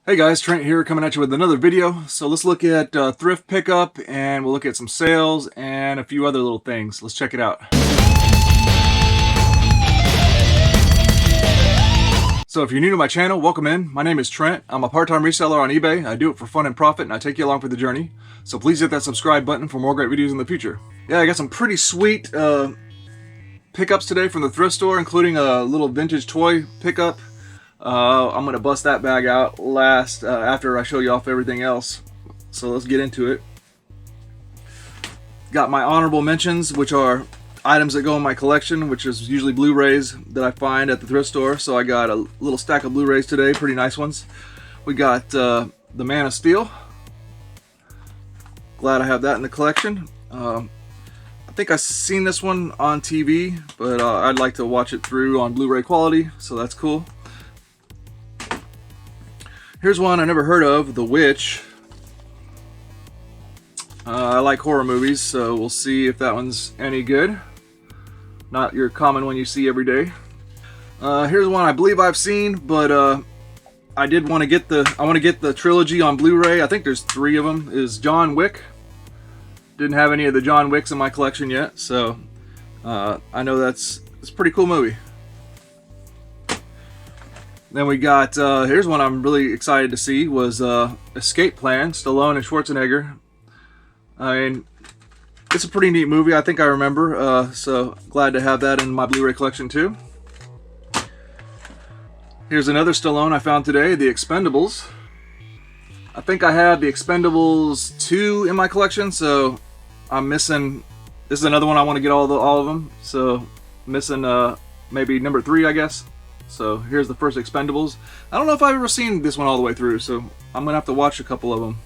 Hey guys, Trent here coming at you with another video. So let's look at thrift pickup, and we'll look at some sales and a few other little things. Let's check it out. So if you're new to my channel, welcome in. My name is Trent. I'm a part-time reseller on eBay. I do it for fun and profit, and I take you along for the journey. So please hit that subscribe button for more great videos in the future. Yeah, I got some pretty sweet pickups today from the thrift store, including a little vintage toy pickup. I'm going to bust that bag out last after I show you off everything else. So let's get into it. Got my honorable mentions, which are items that go in my collection, which is usually Blu-rays that I find at the thrift store. So I got a little stack of Blu-rays today, pretty nice ones. We got the Man of Steel. Glad I have that in the collection. I think I've seen this one on TV, but I'd like to watch it through on Blu-ray quality, so that's cool. Here's one I never heard of, The Witch. I like horror movies, so we'll see if that one's any good. Not your common one you see every day. Here's one I believe I've seen, but I did want to get the trilogy on Blu-ray. I think there's 3 of them. Is John Wick. Didn't have any of the John Wicks in my collection yet, so I know it's a pretty cool movie. Then we got, here's one I'm really excited to see, was Escape Plan, Stallone and Schwarzenegger. I mean, it's a pretty neat movie, I think I remember, so glad to have that in my Blu-ray collection too. Here's another Stallone I found today, The Expendables. I think I have The Expendables 2 in my collection, so I'm missing, this is another one I want to get all of them, so missing maybe number 3, I guess. So here's the first Expendables. I don't know if I've ever seen this one all the way through, so I'm gonna have to watch a couple of them.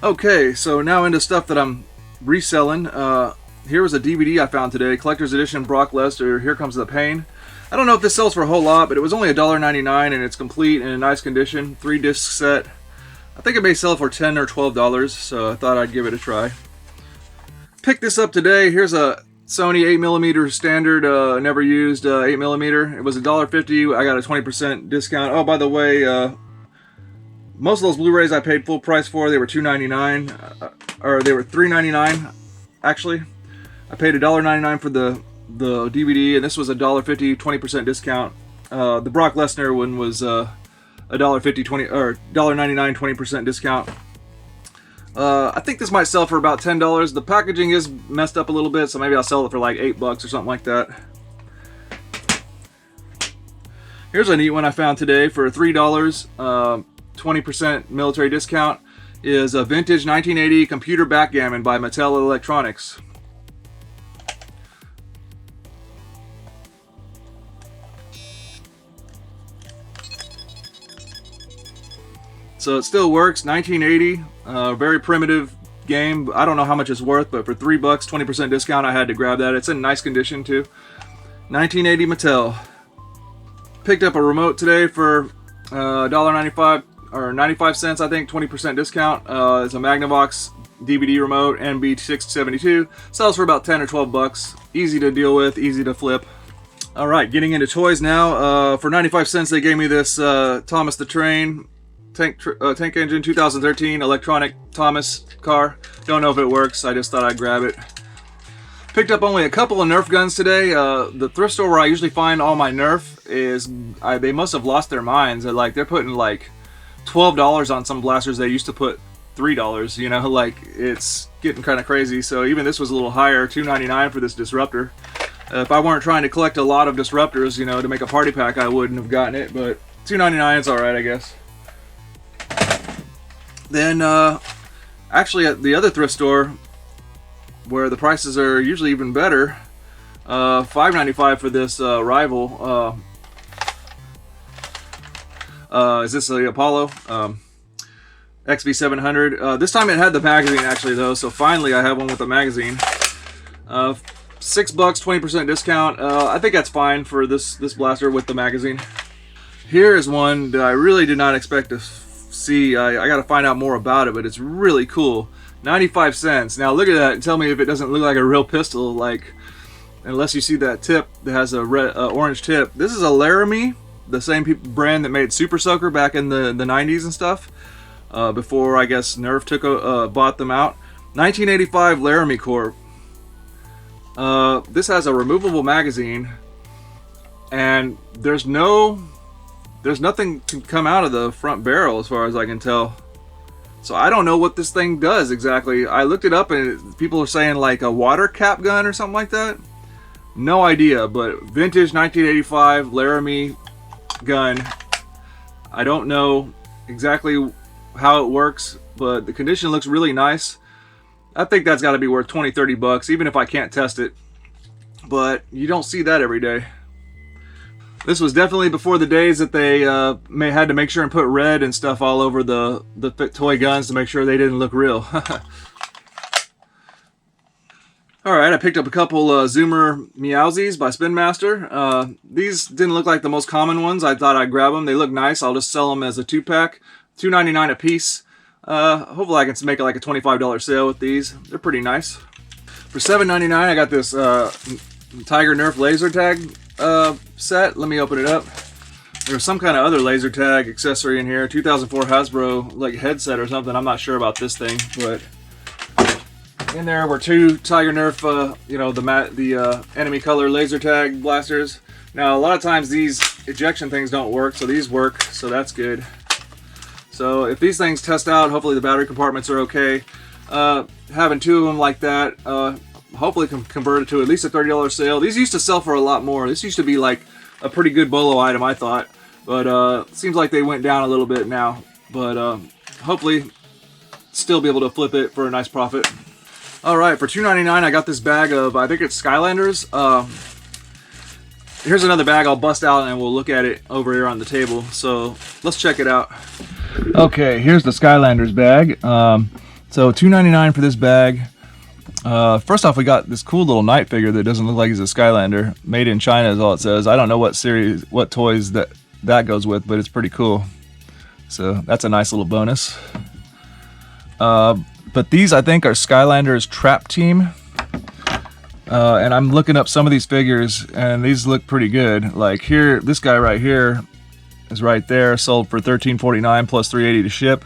Okay, so now into stuff that I'm reselling. Here was a DVD I found today, Collector's Edition Brock Lesnar, Here Comes the Pain. I don't know if this sells for a whole lot, but it was only $1.99 and it's complete and in nice condition. 3-disc set. I think it may sell for $10 or $12, so I thought I'd give it a try. Picked this up today. Here's a Sony 8mm standard, never used 8mm. It was $1.50. I got a 20% discount. Oh, by the way, most of those Blu-rays I paid full price for. They were $2.99, or they were $3.99 actually. I paid $1.99 for the DVD, and this was $1.50, 20% discount. The Brock Lesnar one was $1.50, or $1.99, 20% discount. I think this might sell for about $10. The packaging is messed up a little bit, so maybe I'll sell it for like $8 or something like that. Here's a neat one I found today for $3, 20% military discount. Is a vintage 1980 computer backgammon by Mattel Electronics. So it still works, 1980, very primitive game. I don't know how much it's worth, but for $3, 20% discount, I had to grab that. It's in nice condition too. 1980 Mattel. Picked up a remote today for $1.95 or 95 cents, I think, 20% discount. It's a Magnavox DVD remote, NB672. Sells for about 10 or 12 bucks. Easy to deal with, easy to flip. All right, getting into toys now. For 95 cents, they gave me this Thomas the Train Tank Engine 2013 electronic Thomas car. Don't know if it works. I just thought I'd grab it. Picked up only a couple of Nerf guns today. The thrift store where I usually find all my Nerf is they must have lost their minds. They're putting like $12 on some blasters they used to put $3. You know, like it's getting kind of crazy. So even this was a little higher, $2.99 for this disruptor. If I weren't trying to collect a lot of disruptors, you know, to make a party pack, I wouldn't have gotten it. But $2.99 is all right, I guess. Then, actually at the other thrift store, where the prices are usually even better, $5.95 for this rival. Is this the Apollo XV700? This time it had the magazine actually though, so finally I have one with a magazine. $6, 20% discount. I think that's fine for this blaster with the magazine. Here is one that I really did not expect to see. I got to find out more about it, but it's really cool. 95 cents. Now look at that and tell me if it doesn't look like a real pistol, like, unless you see that tip that has a red, orange tip. This is a Laramie the same brand that made Super Soaker back in the 90s and stuff. Before I guess Nerf bought them out. 1985 Laramie Corp. This has a removable magazine, and there's nothing can come out of the front barrel as far as I can tell. So I don't know what this thing does exactly. I looked it up and people are saying like a water cap gun or something like that. No idea, but vintage 1985 Laramie gun. I don't know exactly how it works, but the condition looks really nice. I think that's got to be worth 20-30 bucks, even if I can't test it. But you don't see that every day. This was definitely before the days that they had to make sure and put red and stuff all over the toy guns to make sure they didn't look real. Alright, I picked up a couple Zoomer Meowsies by Spinmaster. These didn't look like the most common ones. I thought I'd grab them. They look nice. I'll just sell them as a 2-pack. $2.99 a piece. Hopefully I can make it like a $25 sale with these. They're pretty nice. For $7.99 I got this Tiger Nerf laser tag set. Let me open it up. There's some kind of other laser tag accessory in here. 2004 Hasbro like headset or something. I'm not sure about this thing, but in there were 2 Tiger Nerf, you know, the enemy color laser tag blasters. Now a lot of times these ejection things don't work, so these work, so that's good. So if these things test out, hopefully the battery compartments are okay. Having 2 of them like that, hopefully can convert it to at least a $30 sale. These used to sell for a lot more. This used to be like a pretty good bolo item, I thought. But seems like they went down a little bit now. But hopefully still be able to flip it for a nice profit. Alright, for $2.99 I got this bag of, I think it's Skylanders. Here's another bag I'll bust out and we'll look at it over here on the table. So let's check it out. Okay, here's the Skylanders bag. So $2.99 for this bag. First off, we got this cool little knight figure that doesn't look like he's a Skylander. Made in China is all it says. I don't know what series, what toys that goes with, but it's pretty cool. So that's a nice little bonus. But these I think are Skylanders Trap Team. And I'm looking up some of these figures and these look pretty good. Like here, this guy right here is right there, sold for $13.49 plus $3.80 to ship.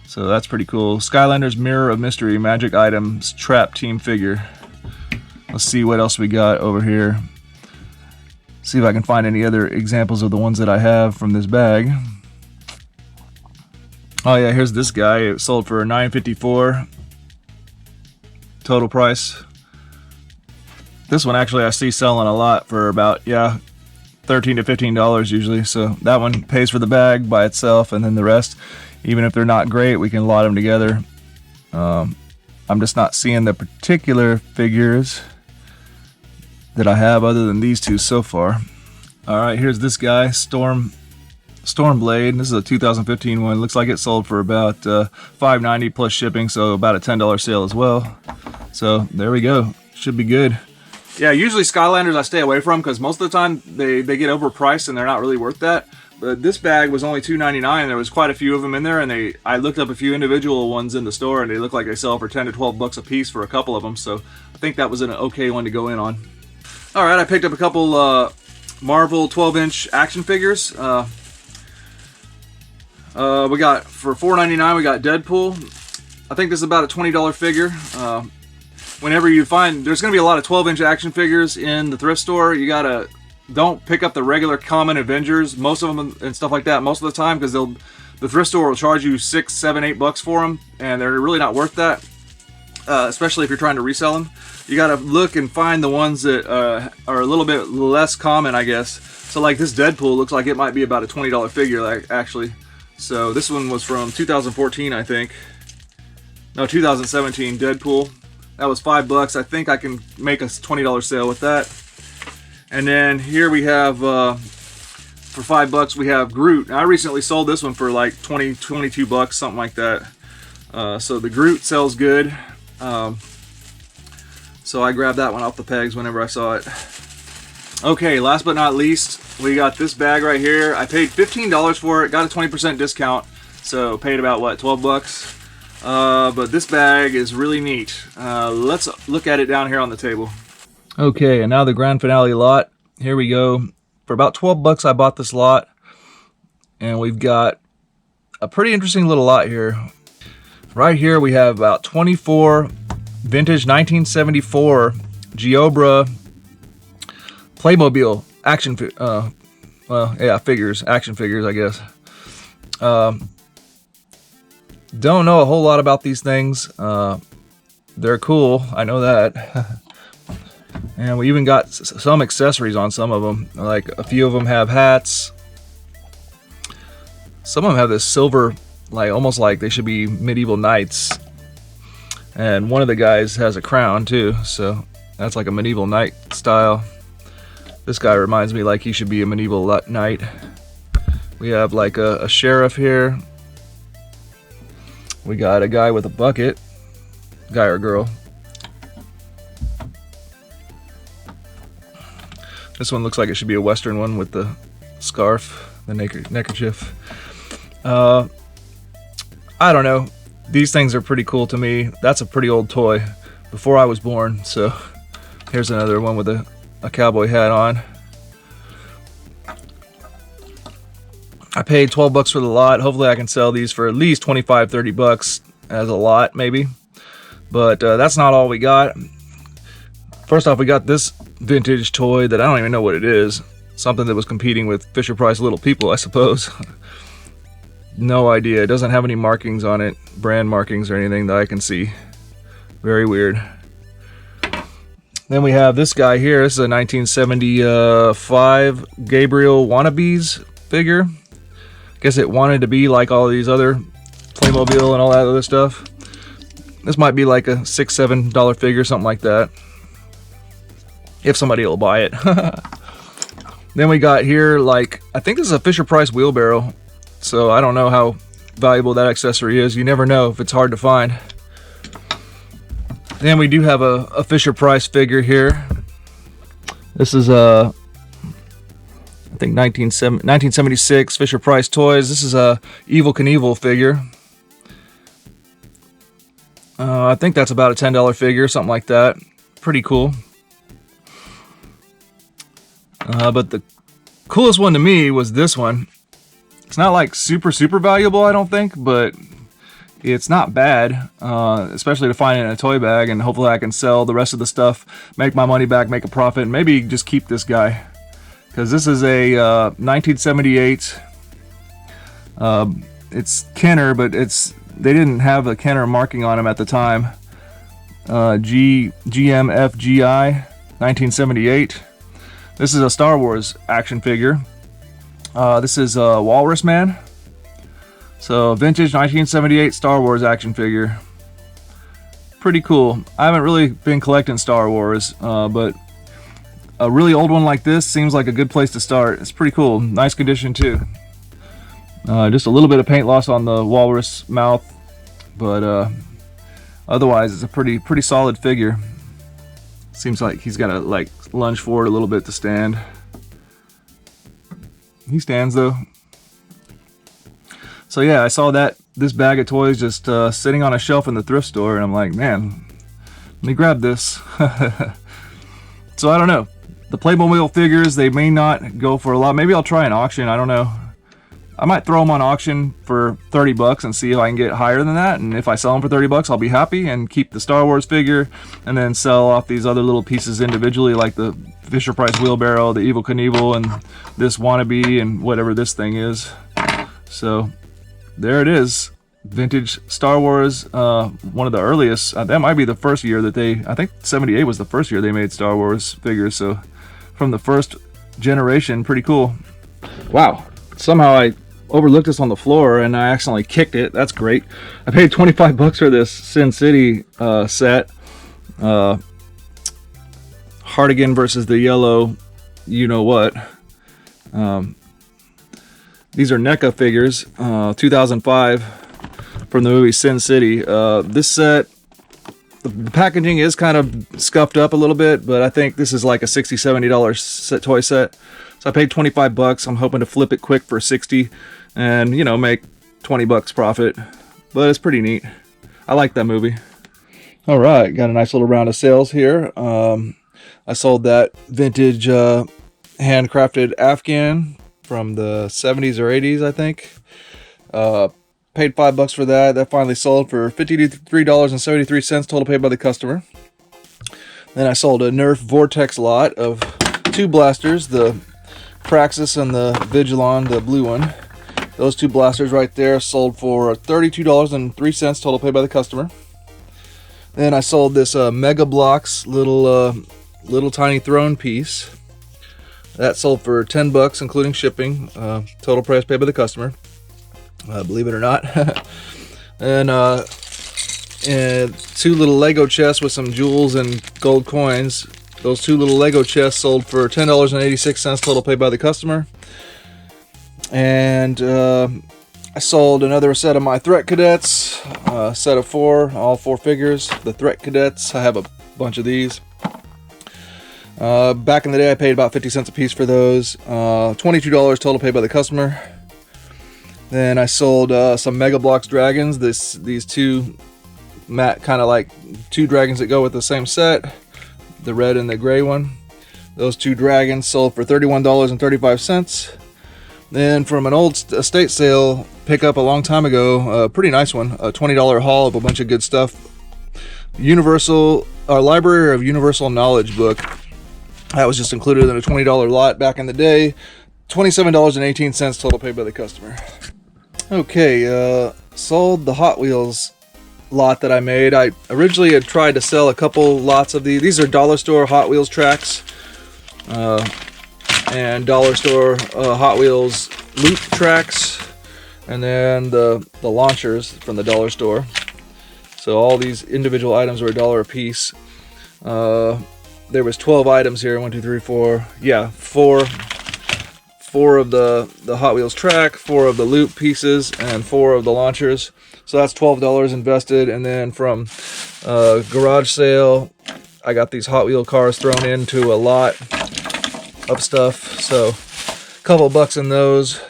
So that's pretty cool. Skylanders Mirror of Mystery Magic Items Trap Team figure. Let's see what else we got over here. See if I can find any other examples of the ones that I have from this bag. Oh yeah, here's this guy. It sold for $9.54 total price. This one actually I see selling a lot for about, yeah, $13 to $15 usually. So that one pays for the bag by itself, and then the rest, even if they're not great, we can lot them together. I'm just not seeing the particular figures that I have other than these 2 so far. Alright, here's this guy, Stormblade. This is a 2015 one. Looks like it sold for about $5.90 plus shipping, so about a $10 sale as well. So there we go. Should be good. Yeah, usually Skylanders I stay away from because most of the time they get overpriced and they're not really worth that. But this bag was only $2.99. There was quite a few of them in there, and I looked up a few individual ones in the store, and they look like they sell for 10 to 12 bucks a piece for a couple of them. So I think that was an okay one to go in on. All right, I picked up a couple Marvel 12-inch action figures. We got for $4.99. We got Deadpool. I think this is about a $20 figure. Whenever you find there's going to be a lot of 12-inch action figures in the thrift store, you gotta don't pick up the regular common Avengers, most of them and stuff like that, most of the time, because the thrift store will charge you $6, $7, $8 for them, and they're really not worth that, especially if you're trying to resell them. You gotta look and find the ones that are a little bit less common, I guess. So like this Deadpool looks like it might be about a $20 figure, like, actually. So this one was from 2014, I think. No, 2017 Deadpool. That was $5. I think I can make a $20 sale with that. And then here we have, for $5, we have Groot. Now, I recently sold this one for like 22 bucks, something like that. So the Groot sells good. So I grabbed that one off the pegs whenever I saw it. Okay, last but not least, we got this bag right here. I paid $15 for it, got a 20% discount. So paid about, what, 12 bucks? But this bag is really neat. Let's look at it down here on the table. Okay, and now the grand finale lot. Here we go. For about 12 bucks, I bought this lot, and we've got a pretty interesting little lot here. Right here, we have about 24 vintage 1974 Giobra Playmobil action figures, action figures, I guess. Don't know a whole lot about these things. They're cool, I know that. And we even got some accessories on some of them. Like a few of them have hats. Some of them have this silver, like almost like they should be medieval knights. And one of the guys has a crown too, so that's like a medieval knight style. This guy reminds me like he should be a medieval knight. We have like a sheriff here. We got a guy with a bucket. Guy or girl. This one looks like it should be a Western one with the scarf, the neckerchief. I don't know. These things are pretty cool to me. That's a pretty old toy, before I was born. So here's another one with a cowboy hat on. I paid 12 bucks for the lot. Hopefully I can sell these for at least 25, 30 bucks as a lot, maybe. But that's not all we got. First off, we got this vintage toy that I don't even know what it is. Something that was competing with Fisher-Price Little People, I suppose. No idea. It doesn't have any markings on it, brand markings or anything that I can see. Very weird. Then we have this guy here. This is a 1975 Gabriel Wannabes figure. Guess it wanted to be like all these other Playmobil and all that other stuff. This might be like a $6, $7 figure, something like that. If somebody will buy it. Then we got here, like, I think this is a Fisher-Price wheelbarrow. So I don't know how valuable that accessory is. You never know if it's hard to find. Then we do have a Fisher-Price figure here. This is a, I think 1976 Fisher-Price Toys. This is a Evel Knievel figure. I think that's about a $10 figure, something like that. Pretty cool. But the coolest one to me was this one. It's not like super valuable, I don't think, but it's not bad, especially to find it in a toy bag, and hopefully I can sell the rest of the stuff, make my money back, make a profit, and maybe just keep this guy. Because this is a 1978, it's Kenner, but they didn't have a Kenner marking on him at the time. GMFGI 1978. This is a Star Wars action figure. This is a Walrus Man. So vintage 1978 Star Wars action figure. Pretty cool. I haven't really been collecting Star Wars, but a really old one like this seems like a good place to start. It's pretty cool. Nice condition too. Just a little bit of paint loss on the walrus mouth, but otherwise it's a pretty solid figure. Seems like he's got to like lunge forward a little bit to stand. He stands though. So yeah, I saw this bag of toys just sitting on a shelf in the thrift store, and I'm like, man, let me grab this. So I don't know. The Playmobil figures, they may not go for a lot. Maybe I'll try an auction. I don't know. I might throw them on auction for 30 bucks and see if I can get higher than that. And if I sell them for 30 bucks, I'll be happy and keep the Star Wars figure, and then sell off these other little pieces individually, like the Fisher-Price wheelbarrow, the Evel Knievel, and this wannabe, and whatever this thing is. So there it is. Vintage Star Wars, one of the earliest. That might be the first year that I think 78 was the first year they made Star Wars figures. So from the first generation, pretty cool. Wow. Somehow I overlooked this on the floor and I accidentally kicked it. That's great. I paid 25 bucks for this Sin City set. Hardigan versus the yellow you know what. These are NECA figures, 2005, from the movie Sin City. This set, the packaging is kind of scuffed up a little bit, but I think this is like a $60, $70 toy set. So I paid 25 bucks. I'm hoping to flip it quick for 60 and, you know, make 20 bucks profit. But it's pretty neat. I like that movie. All right, got a nice little round of sales here. I sold that vintage handcrafted Afghan from the 70s or 80s, I think. Paid $5 for that. That finally sold for $53.73 total paid by the customer. Then I sold a Nerf Vortex lot of 2 blasters, the Praxis and the Vigilon, the blue one. Those 2 blasters right there sold for $32.03 total paid by the customer. Then I sold this Mega Bloks little tiny throne piece. That sold for $10 including shipping. Total price paid by the customer. Believe it or not. And 2 little Lego chests with some jewels and gold coins. Those 2 little Lego chests sold for $10.86 total paid by the customer. And I sold another set of my Threat Cadets, a set of 4, all 4 figures. The Threat Cadets, I have a bunch of these. Back in the day, I paid about 50 cents a piece for those. $22 total paid by the customer. Then I sold some Mega Bloks dragons. These 2 matte, kind of like 2 dragons that go with the same set, the red and the gray one. Those 2 dragons sold for $31.35. Then from an old estate sale pickup a long time ago, a pretty nice one, a $20 haul of a bunch of good stuff. Library of Universal Knowledge book. That was just included in a $20 lot back in the day. $27.18 total paid by the customer. Okay, sold the Hot Wheels lot that I made. I originally had tried to sell a couple lots of these. These are dollar store Hot Wheels tracks and dollar store Hot Wheels loop tracks, and then the launchers from the dollar store. So all these individual items were $1 a piece. There was 12 items here. 1, 2, 3, 4. Yeah, 4 of the Hot Wheels track, 4 of the loop pieces, and 4 of the launchers. So that's $12 invested. And then from garage sale, I got these Hot Wheel cars thrown into a lot of stuff. So a couple bucks in those.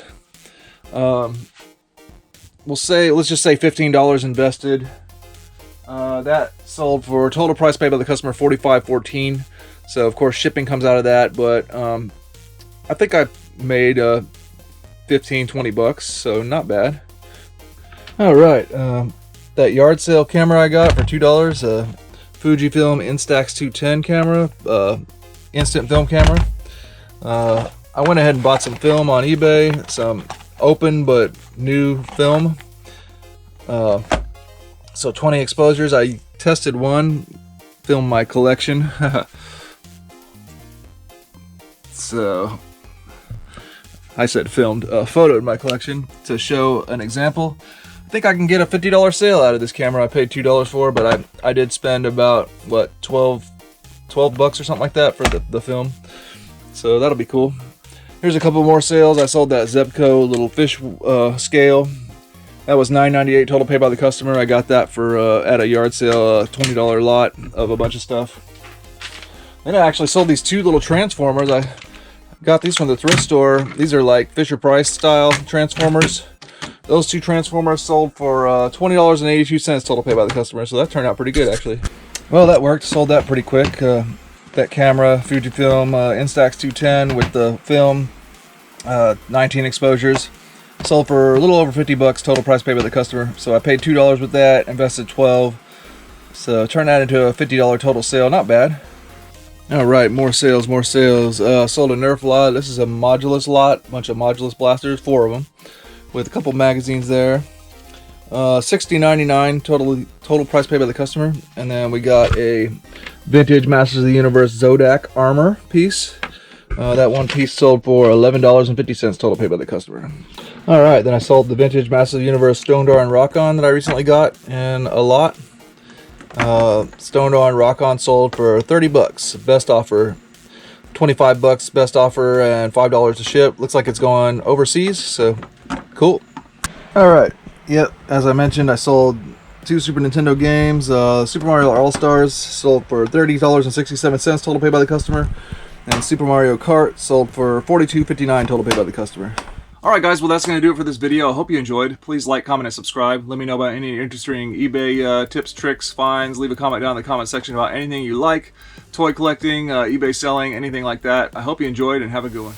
Let's just say $15 invested. That sold for total price paid by the customer $45.14. So of course shipping comes out of that, but I think I made 15-20 bucks, so not bad. All right, that yard sale camera I got for $2, Fujifilm Instax 210 camera, instant film camera. I went ahead and bought some film on eBay, some open but new film. So 20 exposures. I tested one, filmed my collection. So I said filmed, photoed my collection to show an example. I think I can get a $50 sale out of this camera. I paid $2 for, but I did spend about, what, 12 bucks or something like that for the film. So that'll be cool. Here's a couple more sales. I sold that Zebco little fish scale. That was $9.98 total paid by the customer. I got that for at a yard sale, a $20 lot of a bunch of stuff. Then I actually sold these 2 little transformers. I got these from the thrift store. These are like Fisher-Price style transformers. Those 2 transformers sold for $20.82 total paid by the customer. So that turned out pretty good, actually. Well, that worked. Sold that pretty quick. That camera, Fujifilm Instax 210 with the film, 19 exposures. Sold for a little over 50 bucks total price paid by the customer. So I paid $2 with that, invested 12. So turned that into a $50 total sale. Not bad. All right, more sales, more sales. Sold a Nerf lot. This is a modulus lot, bunch of modulus blasters, 4 of them, with a couple magazines there. $60.99 total price paid by the customer. And then we got a vintage Masters of the Universe Zodak armor piece. That one piece sold for $11.50 total paid by the customer. All right, then I sold the vintage Masters of the Universe Stone Door and Rock On that I recently got in a lot. Stone Door and Rock On sold for 30 bucks. Best offer, 25 bucks best offer, and $5 to ship. Looks like it's going overseas, so cool. All right, yep, as I mentioned, I sold 2 Super Nintendo games. Super Mario All-Stars sold for $30.67 total paid by the customer. And Super Mario Kart sold for $42.59 total paid by the customer. Alright guys, well that's going to do it for this video. I hope you enjoyed. Please like, comment, and subscribe. Let me know about any interesting eBay tips, tricks, finds. Leave a comment down in the comment section about anything you like. Toy collecting, eBay selling, anything like that. I hope you enjoyed and have a good one.